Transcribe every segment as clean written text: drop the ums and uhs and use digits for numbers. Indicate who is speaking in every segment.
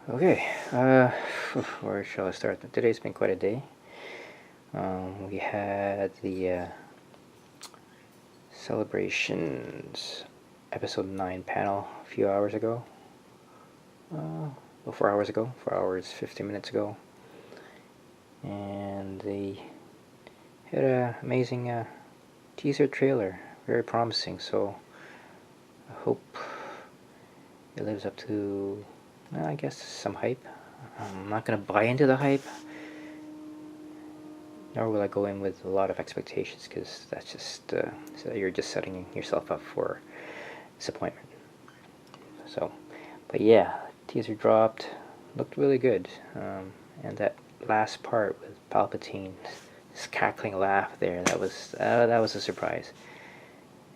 Speaker 1: Okay, where shall I start? Today's been quite a day. We had the celebrations episode 9 panel a few hours ago. Well, 4 hours ago, 4 hours, 15 minutes ago. And they had an amazing teaser trailer, very promising, so I hope it lives up to, well, I guess, some hype. I'm not going to buy into the hype, nor will I go in with a lot of expectations, because that's just so you're just setting yourself up for disappointment. So, but yeah, teaser dropped, looked really good, and that last part with Palpatine, this cackling laugh there, that was a surprise.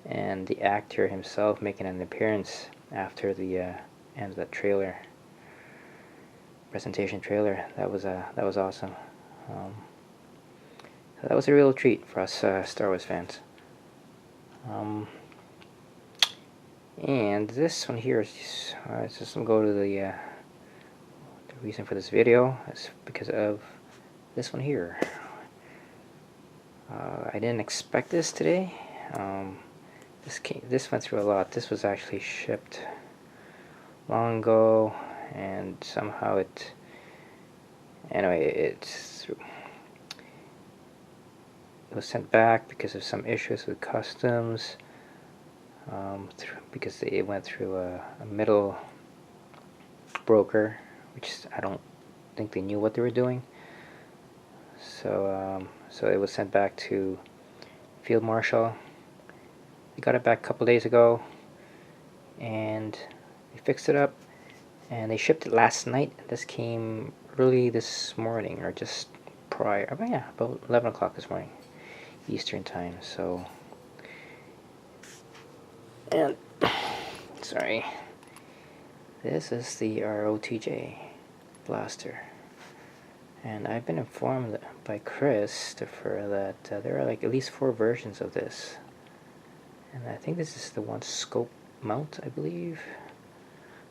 Speaker 1: And the actor himself making an appearance after the end of the trailer, presentation trailer, that was awesome. So that was a real treat for us Star Wars fans. And this one here is just go to the reason for this video is because of this one here. I didn't expect this today. This went through a lot. This was actually shipped long ago, and somehow it was sent back because of some issues with customs, because it went through a middle broker, which I don't think they knew what they were doing. So it was sent back to Fieldmarshal. They got it back a couple days ago, and they fixed it up, and they shipped it last night. This came early this morning, or just prior, about 11 o'clock this morning, Eastern time. So, and sorry, this is the ROTJ blaster, and I've been informed by Christopher that there are like at least 4 versions of this, and I think this is the one scope mount, I believe.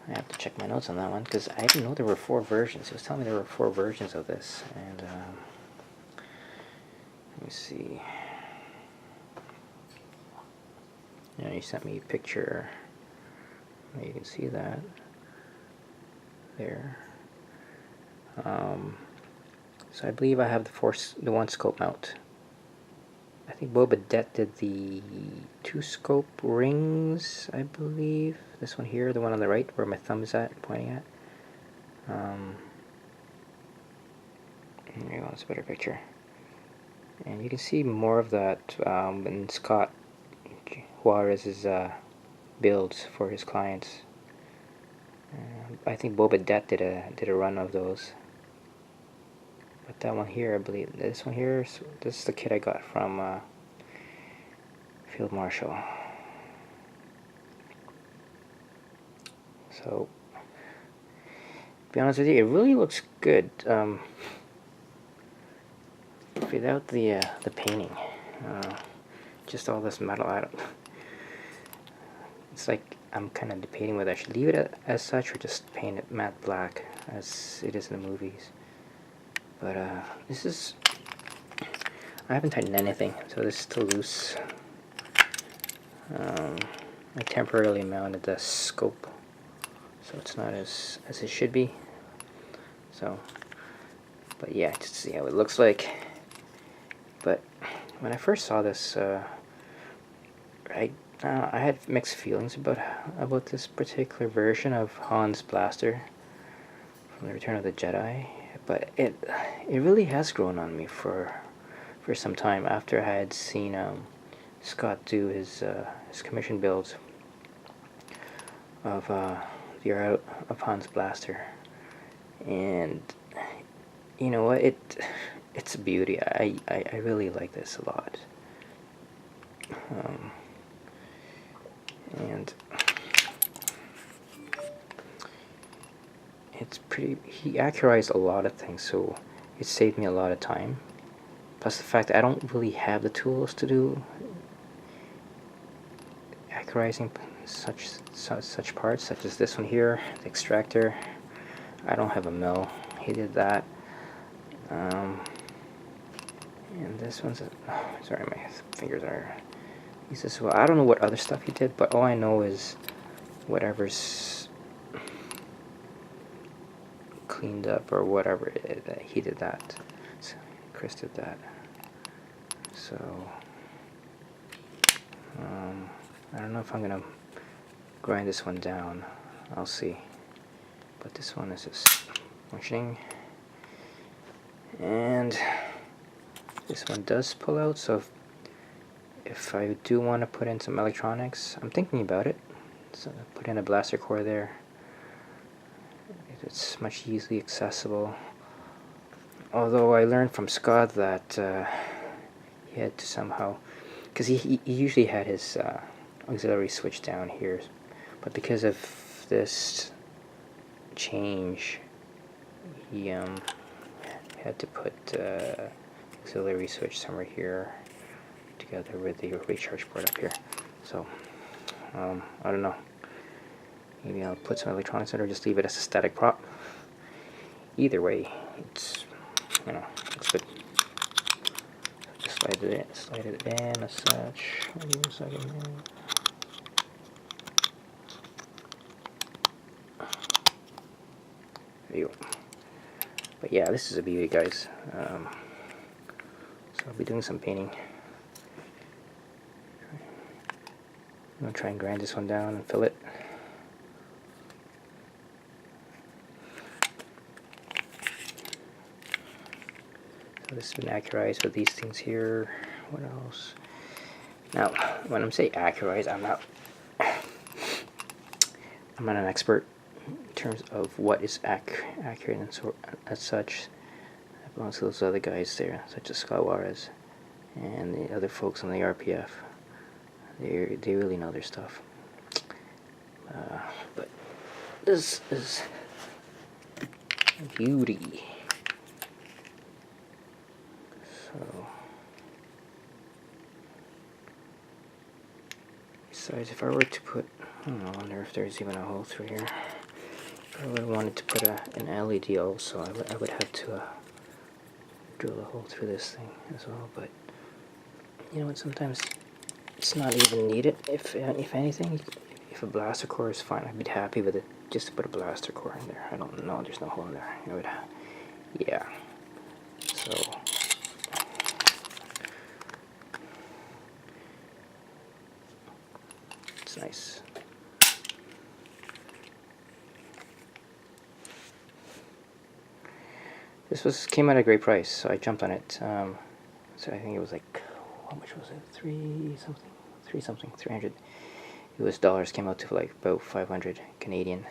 Speaker 1: I have to check my notes on that one, because I didn't know there were 4 versions. He was telling me there were 4 versions of this, and let me see. Yeah, he sent me a picture. You can see that there. So I believe I have the 1 scope mount. I think Boba Det did the 2 scope rings, I believe. This one here, the one on the right, where my thumb is at, pointing at. There you go, that's a better picture. And you can see more of that in Scott Juarez's builds for his clients. I think Boba Det did a run of those. But that one here, I believe, this one here, this is the kit I got from Fieldmarshal. So, to be honest with you, it really looks good. Without the painting, just all this metal. It's like I'm kind of debating whether I should leave it as such or just paint it matte black as it is in the movies. But this is, I haven't tightened anything, so this is still loose. I temporarily mounted the scope, so it's not as it should be. So, but yeah, just see how it looks like. But when I first saw this, I had mixed feelings about this particular version of Han's blaster from the Return of the Jedi. But it really has grown on me for some time after I had seen Scott do his commission builds of the art of Han's blaster, and you know what, it's a beauty. I really like this a lot. And it's pretty, he accurized a lot of things, so it saved me a lot of time. Plus the fact that I don't really have the tools to do accurizing such parts, such as this one here, the extractor. I don't have a mill. He did that. And this one's sorry, my fingers are. He says, well, I don't know what other stuff he did, but all I know is whatever's cleaned up or whatever he did that. So Chris did that. So I don't know if I'm gonna grind this one down. I'll see. But this one is just functioning, and this one does pull out. So if I do want to put in some electronics, I'm thinking about it. So put in a blaster core there. It's much easily accessible. Although I learned from Scott that he had to somehow, because he usually had his auxiliary switch down here, but because of this change, he had to put auxiliary switch somewhere here together with the recharge port up here. So I don't know, maybe I'll put some electronics in or just leave it as a static prop. Either way, it's, you know, it's good. Just slide it in as such. Wait a second here. There you go. But yeah, this is a beauty, guys. So I'll be doing some painting. I'm gonna try and grind this one down and fill it. So this has been accurized with these things here. What else? Now, when I'm saying accurized, I'm not an expert in terms of what is accurate and so as such. It belongs to those other guys there, such as Scott Juarez and the other folks on the RPF. They really know their stuff. But this is beauty. So, besides, if I were to put, I wonder if there's even a hole through here. If I would have wanted to put an LED also, I would have to drill a hole through this thing as well. But you know what? Sometimes it's not even needed. If anything, if a blaster core is fine, I'd be happy with it. Just to put a blaster core in there. I don't know. There's no hole in there. It would, yeah. So. It's nice. This came at a great price, so I jumped on it. So I think it was like, how much was it? 300 US dollars. Came out to like about 500 Canadian.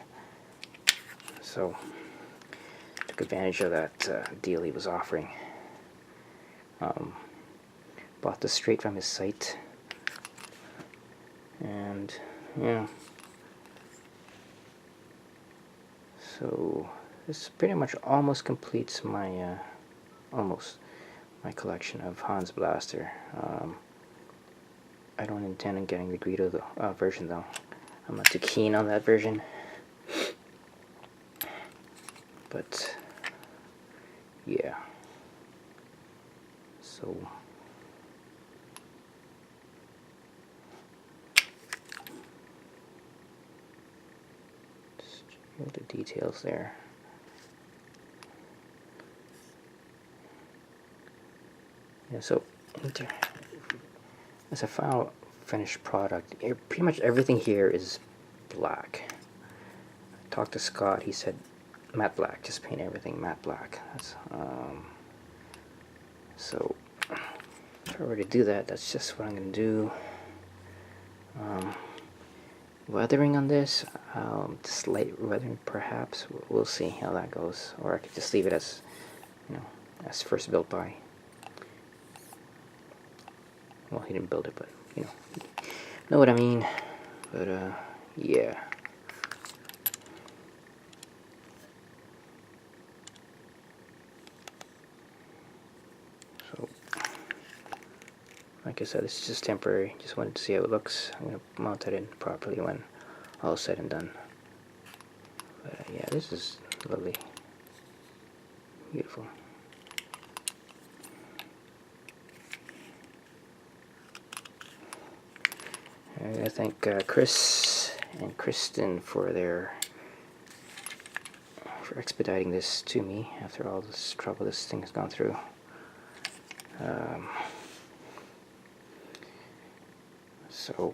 Speaker 1: So took advantage of that deal he was offering. Bought this straight from his site. And yeah, so this pretty much almost completes my my collection of Hans Blaster. I don't intend on getting the Greedo version though. I'm not too keen on that version. But yeah, so. The details there. Yeah, so as a final finished product, pretty much everything here is black. I talked to Scott, he said matte black, just paint everything matte black. That's so if I were to do that, that's just what I'm going to do. Weathering on this, just light weathering perhaps. We'll see how that goes. Or I could just leave it as, you know, as first built by. Well, he didn't build it, but you know what I mean. But yeah. So, like I said, this is just temporary. Just wanted to see how it looks. I'm gonna mount it in properly when all said and done. But yeah, this is Lovely. Beautiful. I thank Chris and Kristen for expediting this to me after all this trouble this thing has gone through. So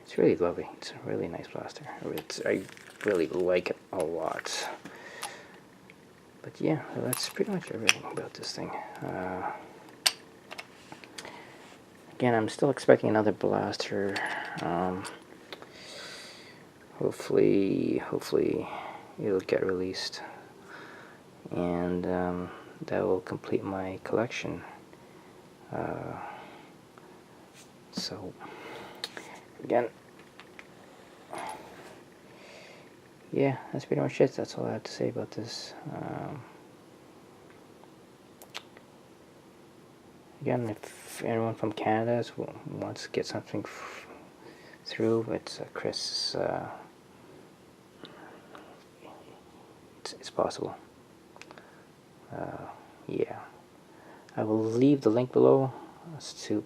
Speaker 1: it's really lovely. It's a really nice blaster. I really like it a lot. But yeah, that's pretty much everything about this thing. Again, I'm still expecting another blaster. Hopefully it'll get released, and that will complete my collection. So again, yeah, that's pretty much it. That's all I have to say about this. Again, if anyone from Canada wants to get something through, it's Chris. It's possible. Yeah, I will leave the link below as to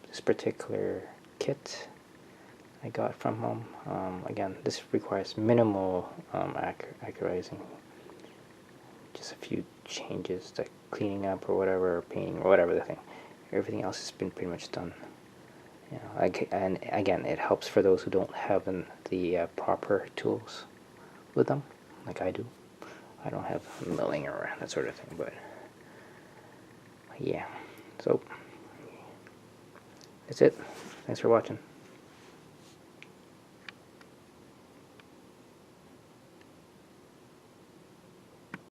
Speaker 1: this particular kit I got from home. Again, this requires minimal accurizing, just a few changes, like cleaning up or whatever, or painting or whatever the thing. Everything else has been pretty much done. You know, and again, it helps for those who don't have the proper tools with them, like I do. I don't have milling or that sort of thing, but yeah. So that's it. Thanks for watching.